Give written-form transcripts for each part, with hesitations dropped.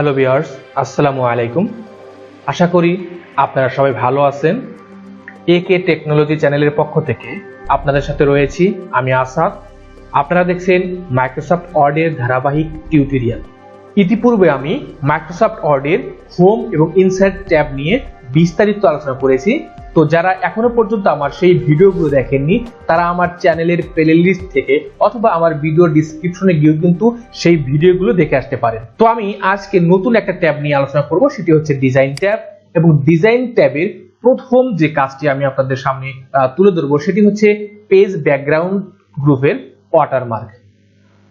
Hello viewers, আসসালামু আলাইকুম। আশা করি আপনারা সবাই ভালো আছেন। একে টেকনোলজি চ্যানেলের পক্ষ থেকে আপনাদের সাথে রয়েছি আমি আসাদ। আপনারা দেখছেন মাইক্রোসফট ওয়ার্ডের ধারাবাহিক টিউটোরিয়াল। ইতিপূর্বে আমি মাইক্রোসফট ওয়ার্ডের হোম এবং ইনসার্ট ট্যাব নিয়ে বিস্তারিত আলোচনা করেছি। তো যারা এখনো পর্যন্ত আমার সেই ভিডিওগুলো দেখেননি তারা আমার চ্যানেলের প্লেলিস্ট থেকে অথবা আমার ভিডিও ডেসক্রিপশনে গিয়ে কিন্তু সেই ভিডিওগুলো দেখে আসতে পারেন। তো আমি আজকে নতুন একটা ট্যাব নিয়ে আলোচনা করব, সেটি হচ্ছে ডিজাইন ট্যাব। এবং ডিজাইন ট্যাবের প্রথম যে কাজটি আমি আপনাদের সামনে তুলে ধরবো সেটি হচ্ছে পেজ ব্যাকগ্রাউন্ড গ্রুপের ওয়াটারমার্ক।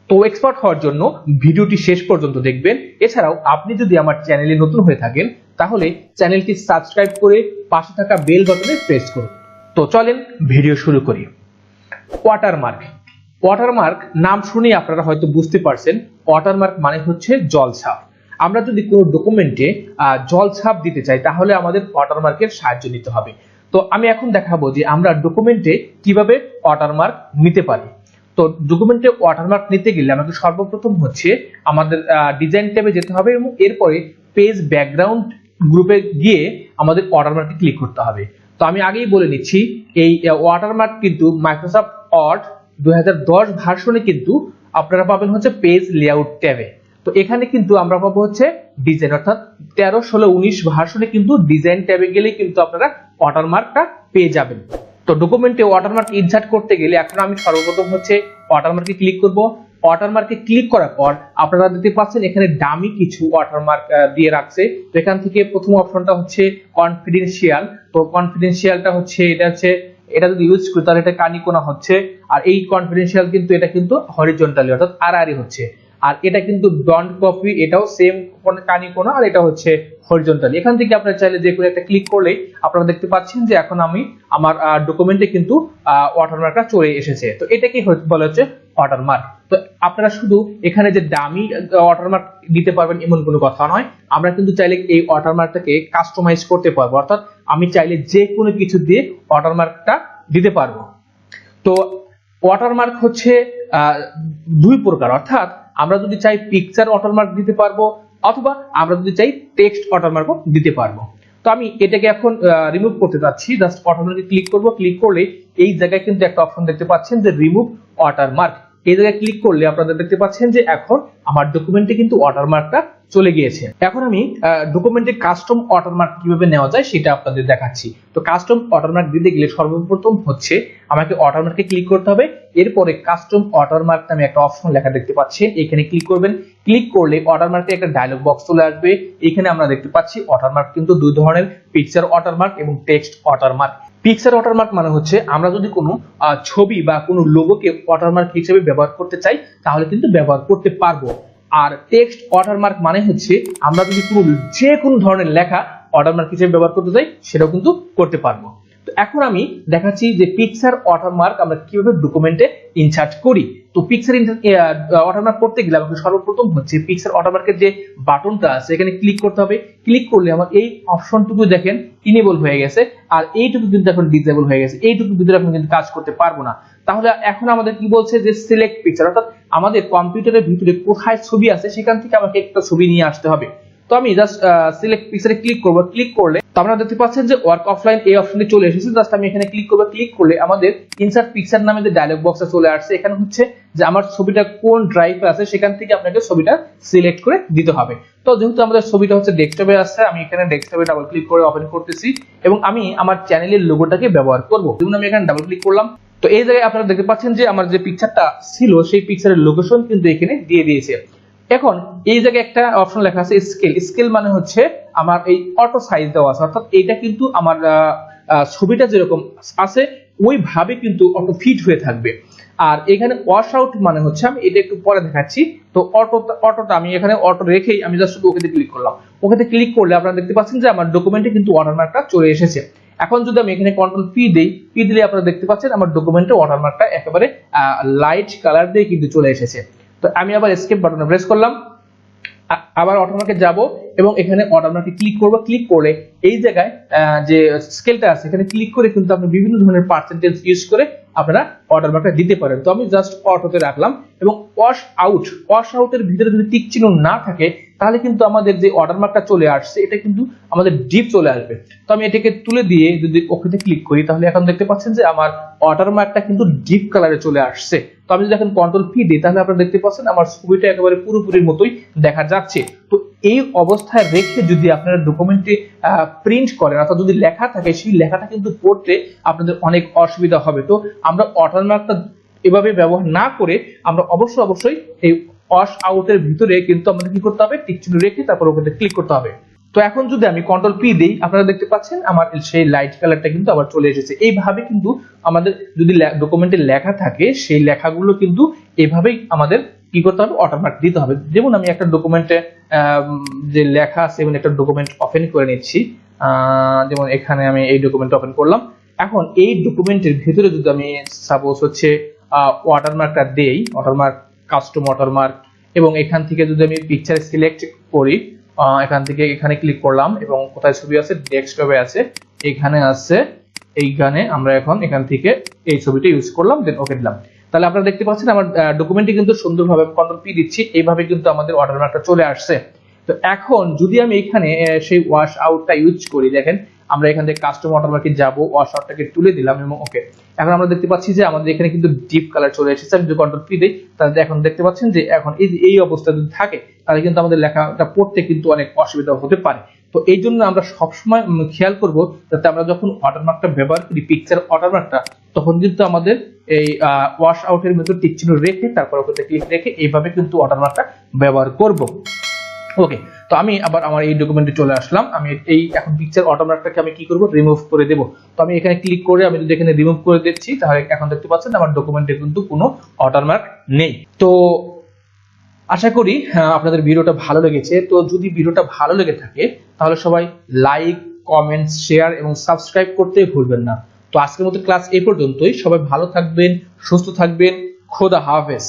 তো এক্সপার্ট হওয়ার জন্য ভিডিওটি শেষ পর্যন্ত দেখবেন। এছাড়াও আপনি যদি আমার চ্যানেলে নতুন হয়ে থাকেন তাহলে চ্যানেলটি সাবস্ক্রাইব করে পাশে থাকা বেল বাটনে প্রেস করুন। তো চলেন ভিডিও শুরু করি। ওয়াটারমার্ক। ওয়াটারমার্ক নাম শুনেই আপনারা হয়তো বুঝতে পারছেন ওয়াটারমার্ক মানে হচ্ছে জলছাপ। আমরা যদি কোনো ডকুমেন্টে জলছাপ দিতে চাই তাহলে আমাদের ওয়াটারমার্কের সাহায্য নিতে হবে। তো আমি এখন দেখাবো যে আমরা ডকুমেন্টে কিভাবে ওয়াটারমার্ক নিতে পারি। তো ডকুমেন্টে ওয়াটারমার্ক নিতে গেলে আমাকে সর্বপ্রথম হচ্ছে আমাদের ডিজাইন ট্যাবে যেতে হবে এবং এরপরে পেজ ব্যাকগ্রাউন্ড গ্রুপে গিয়ে আমাদের ওয়াটারমার্কে ক্লিক করতে হবে। তো আমি আগেই বলে নিচ্ছি এই ওয়াটারমার্ক কিন্তু মাইক্রোসফট ওয়ার্ড 2010 ভার্সনে কিন্তু আপনারা পাবেন হচ্ছে পেজ লেআউট ট্যাবে। তো এখানে কিন্তু আমরা পাবো হচ্ছে ডিজাইন, অর্থাৎ 13, 16, 19 ভার্সনে কিন্তু ডিজাইন ট্যাবে গেলে কিন্তু আপনারা ওয়াটারমার্কটা পেয়ে যাবেন। তো ডকুমেন্টে ওয়াটারমার্ক ইনসার্ট করতে গেলে এখন আমি সর্বপ্রথম হচ্ছে ওয়াটারমার্কে ক্লিক করব। ওয়াটারমার্কে ক্লিক করার পর আপনারা দেখতে পাচ্ছেন এখানে ডামি কিছু ওয়াটারমার্ক দিয়ে রাখছে। তো এখান থেকে প্রথম অপশনটা হচ্ছে কনফিডেন্সিয়াল। তো কনফিডেন্সিয়ালটা হচ্ছে এটা যদি ইউজ করি তাহলে এটা কানিকোনা হচ্ছে, আর এই কনফিডেন্সিয়াল কিন্তু এটা কিন্তু হরিজন্টালি অর্থাৎ আড়াআড়ি হচ্ছে। আর এটা কিন্তু ডন্ট কপি, এটাও সেম কানিকোনা, আর এটা হচ্ছে হরিজন্টালি। এখান থেকে আপনারা চাইলে যে কোনো একটা ক্লিক করলেই আপনারা দেখতে পাচ্ছেন যে এখন আমি আমার ডকুমেন্টে কিন্তু ওয়াটারমার্কটা চলে এসেছে। তো এটাকে বলা হচ্ছে ওয়াটারমার্ক। তো আপনারা শুধু এখানে যে ডামি ওয়াটারমার্ক দিতে পারবেন এমন কোনো কথা নয়, আমরা কিন্তু চাইলে এই ওয়াটারমার্কটাকে কাস্টমাইজ করতে পারবো, অর্থাৎ আমি চাইলে যে কোনো কিছু দিয়ে ওয়াটারমার্কটা দিতে পারবো। তো ওয়াটারমার্ক হচ্ছে দুই প্রকার, অর্থাৎ আমরা যদি চাই পিকচার ওয়াটারমার্ক দিতে পারবো অথবা আমরা যদি চাই টেক্সট ওয়াটারমার্কও দিতে পারবো। তো আমি এটাকে এখন রিমুভ করতে যাচ্ছি। জাস্ট ওয়াটারমার্কে ক্লিক করব। ক্লিক করলে এই জায়গায় কিন্তু একটা অপশন দেখতে পাচ্ছেন যে রিমুভ ওয়াটারমার্ক। এই জায়গায় ক্লিক করলে আপনারা দেখতে পাচ্ছেন যে এখন আমার ডকুমেন্টে কিন্তু ওয়াটারমার্কটা চলে গিয়েছে। এখন আমি ডকুমেন্টে কাস্টম ওয়াটারমার্ক কিভাবে নেওয়া যায় সেটা আপনাদের দেখাচ্ছি। তো কাস্টম ওয়াটারমার্ক দিতে গেলে সর্বপ্রথম হচ্ছে আমাকে ওয়াটারমার্কে ক্লিক করতে হবে। এরপরে কাস্টম ওয়াটারমার্ক নামে একটা অপশন লেখা দেখতে পাচ্ছেন, এখানে ক্লিক করবেন। ক্লিক করলে ওয়াটারমার্কে একটা ডায়লগ বক্স চলে আসবে। এখানে আমরা দেখতে পাচ্ছি ওয়াটারমার্ক কিন্তু দুই ধরনের, পিকচার ওয়াটারমার্ক এবং টেক্সট ওয়াটারমার্ক। পিকচার ওয়াটারমার্ক মানে হচ্ছে আমরা যদি কোনো ছবি বা কোনো লোগোকে ওয়াটারমার্ক হিসেবে ব্যবহার করতে চাই তাহলে কিন্তু ব্যবহার করতে পারবো। আর টেক্সট ওয়াটারমার্ক মানে হচ্ছে আমরা যদি যে কোনো ধরনের লেখা ওয়াটারমার্ক হিসেবে ব্যবহার করতে চাই সেটাও কিন্তু করতে পারবো। তো এখন আমি দেখাচ্ছি যে পিকচার ওয়াটারমার্ক আমরা কিভাবে ডকুমেন্টে ইনসার্ট করি। তো পিকচার ওয়াটারমার্ক করতে গেলে আমাকে সর্বপ্রথম হচ্ছে পিকচার ওয়াটারমার্কের যে বাটনটা আছে এখানে ক্লিক করতে হবে। ক্লিক করলে আমার এই অপশনটুকু দেখেন ইনেবল হয়ে গেছে, আর এইটুকু কিন্তু এখন ডিসেবল হয়ে গেছে। এইটুকু ভিতরে এখন কিন্তু কাজ করতে পারবো না। তাহলে এখন আমাদের কি বলছে যে সিলেক্ট পিকচার, অর্থাৎ আমাদের কম্পিউটারের ভিতরে কোথায় ছবি আছে সেখান থেকে আমাকে একটা ছবি নিয়ে আসতে হবে। তো আমি জাস্ট সিলেক্ট পিকচারে ক্লিক করব। ক্লিক করলে তো আপনারা দেখতে পাচ্ছেন যে ওয়ার্ক অফলাইন এই অপশনে চলে এসেছে। জাস্ট আমি এখানে ক্লিক করব। ক্লিক করলে আমাদের ইনসার্ট পিকচার নামে যে ডায়লগ বক্সে চলে আসছে, এখানে হচ্ছে যে আমার ছবিটা কোন ড্রাইভে আছে সেখান থেকে আপনাকে ছবিটা সিলেক্ট করে দিতে হবে। তো যেহেতু আমাদের ছবিটা হচ্ছে ডেস্কটপে আছে, আমি এখানে ডেস্কটপে ডাবল ক্লিক করে ওপেন করতেছি এবং আমি আমার চ্যানেলের লোগোটাকে ব্যবহার করব। যেমন আমি এখানে ডাবল ক্লিক করলাম। তো এই জায়গায় আপনারা দেখতে পাচ্ছেন যে আমার যে পিকচারটা ছিল সেই পিকচারের লোকেশন কিন্তু এখানে দিয়ে দিয়েছে। এখন এই জায়গায় একটা অপশন লেখা আছে স্কেল। স্কেল মানে হচ্ছে আমার এই অটো সাইজ দেওয়া আছে, অর্থাৎ এটা কিন্তু আমার ছবিটা যেরকম আছে ওইভাবে কিন্তু অটো ফিট হয়ে থাকবে। আর এখানে ওয়াশ আউট মানে হচ্ছে, আমি এটা একটু পরে দেখাচ্ছি। তো অটোটা আমি এখানে অটো রেখেই আমি জাস্ট ওকেতে ক্লিক করলাম। ওকেতে ক্লিক করলে আপনারা দেখতে পাচ্ছেন যে আমার ডকুমেন্টে কিন্তু ওয়াটারমার্কটা চলে এসেছে। এখন যদি আমি এখানে কন্ট্রোল পি দিই, পি দিলে আপনারা দেখতে পাচ্ছেন আমার ডকুমেন্টে ওয়াটারমার্কটা একেবারে লাইট কালার দিয়ে কিন্তু চলে এসেছে। তো আমি আবার এসকেপ বাটনে প্রেস করলাম, আবার ওয়াটারমার্কে যাব। এবং এখানে ওয়াটারমার্কে ক্লিক করব। ক্লিক করলে এই জায়গায় যে স্কেলটা আছে এখানে ক্লিক করে কিন্তু আপনি বিভিন্ন ধরনের পার্সেন্টেজ ইউজ করে আপনারা ওয়াটারমার্কটা দিতে পারেন। তো আমি জাস্ট অটোতে রাখলাম এবং ওয়াশ আউটের ভিতরে যদি টিক চিহ্ন না থাকে তাহলে কিন্তু আমাদের যে ওয়াটারমার্কটা চলে আসছে এটা কিন্তু আমাদের ডিপ চলে আসবে। তো আমি এটাকে তুলে দিয়ে যদি ওকেতে ক্লিক করি তাহলে এখন দেখতে পাচ্ছেন যে আমার ওয়াটারমার্কটা কিন্তু ডিপ কালারে চলে আসছে। তো আমি যদি এখন কন্ট্রোল পি দিই তাহলে আপনারা দেখতে পাচ্ছেন আমার ছবিটা একেবারে পুরোপুরির মতোই দেখা যাচ্ছে। তো এই অবস্থায় রেখে যদি আপনারা ডকুমেন্টে প্রিন্ট করেন অর্থাৎ যদি লেখা থাকে সেই লেখাটা কিন্তু পড়তে আপনাদের অনেক অসুবিধা হবে। তো আমরা ওয়াটারমার্কটা এভাবে ব্যবহার না করে আমরা অবশ্যই এই ওয়াশ আউটের ভিতরে কিন্তু আমাদের কি করতে হবে, টিক চিহ্ন রেখে তারপর ওখানে ক্লিক করতে হবে। তো এখন যদি আমি কন্ট্রোল পি দেই আপনারা দেখতে পাচ্ছেন আমার সেই লাইট কালারটা কিন্তু আবার চলে এসেছে। এইভাবে কিন্তু আমাদের যদি ডকুমেন্টে লেখা থাকে সেই লেখাগুলো কিন্তু এভাবেই আমাদের কি করতে হবে, ওয়াটারমার্ক দিতে হবে। যেমন আমি একটা ডকুমেন্টে যে লেখা আছে এবং একটা ডকুমেন্ট ওপেন করে নিচ্ছি, যেমন এখানে আমি এই ডকুমেন্ট ওপেন করলাম। এখন এই ডকুমেন্টের ভিতরে যদি আমি সাপোজ হচ্ছে ওয়াটারমার্কটা দেই, ওয়াটারমার্ক কাস্টম ওয়াটারমার্ক, এবং এখান থেকে যদি আমি পিকচার সিলেক্ট করি এখান থেকে এখানে ক্লিক করলাম এবং কোথায় ছবি আছে, ডেস্কটপে আছে, এখানে আছে, এইখানে আমরা এখন এখান থেকে এই ছবিটা ইউজ করলাম, দেন ওকে দিলাম। তাহলে আপনারা দেখতে পাচ্ছেন আমার ডকুমেন্টটি কিন্তু সুন্দরভাবে কন্ট্রোল পি দিচ্ছি, এইভাবে কিন্তু আমাদের ওয়াটারমার্কটা চলে আসছে। তো এখন যদি আমি এখানে সেই ওয়াশ আউটটা ইউজ করি, দেখেন আমরা এখান থেকে কাস্টম ওয়াটারমার্কে যাব, ওয়াশ আউটটাকে তুলে দিলাম এবং ওকে। এখন আমরা দেখতে পাচ্ছি যে আমাদের এখানে কিন্তু ডিপ কালার চলে এসেছে। আমি যদি কন্ট্রোল পি দেই তাহলে এখন দেখতে পাচ্ছেন যে এখন এই অবস্থা যদি থাকে তাহলে কিন্তু আমাদের লেখাটা পড়তে কিন্তু অনেক অসুবিধা হতে পারে। তো এই জন্য আমরা সবসময় খেয়াল করব যাতে আমরা যখন ওয়াটারমার্কটা ব্যবহার করি, পিকচার ওয়াটারমার্কটা, তখন কিন্তু আমাদের এই ওয়াশ আউটের মধ্যে টিক চিহ্ন রেখে তারপর ওকে ক্লিক রেখে এইভাবে কিন্তু ওয়াটারমার্কটা ব্যবহার করব। ওকে, তো আমি আবার আমার এই ডকুমেন্টে চলে আসলাম। আমি এই এখন পিকচার ওয়াটারমার্কটাকে আমি কি করব, রিমুভ করে দেব। তো আমি এখানে ক্লিক করে আমি যদি এখানে রিমুভ করে দিচ্ছি তাহলে এখন দেখতে পাচ্ছেন আমার ডকুমেন্টে কিন্তু কোনো ওয়াটারমার্ক নেই। তো আশা করি আপনাদের ভিডিওটা ভালো লেগেছে। তো যদি ভিডিওটা ভালো লেগে থাকে তাহলে সবাই লাইক, কমেন্ট, শেয়ার এবং সাবস্ক্রাইব করতে ভুলবেন না। তো আজকের মতো ক্লাস এই পর্যন্তই। সবাই ভালো থাকবেন, সুস্থ থাকবেন। খোদা হাফেজ।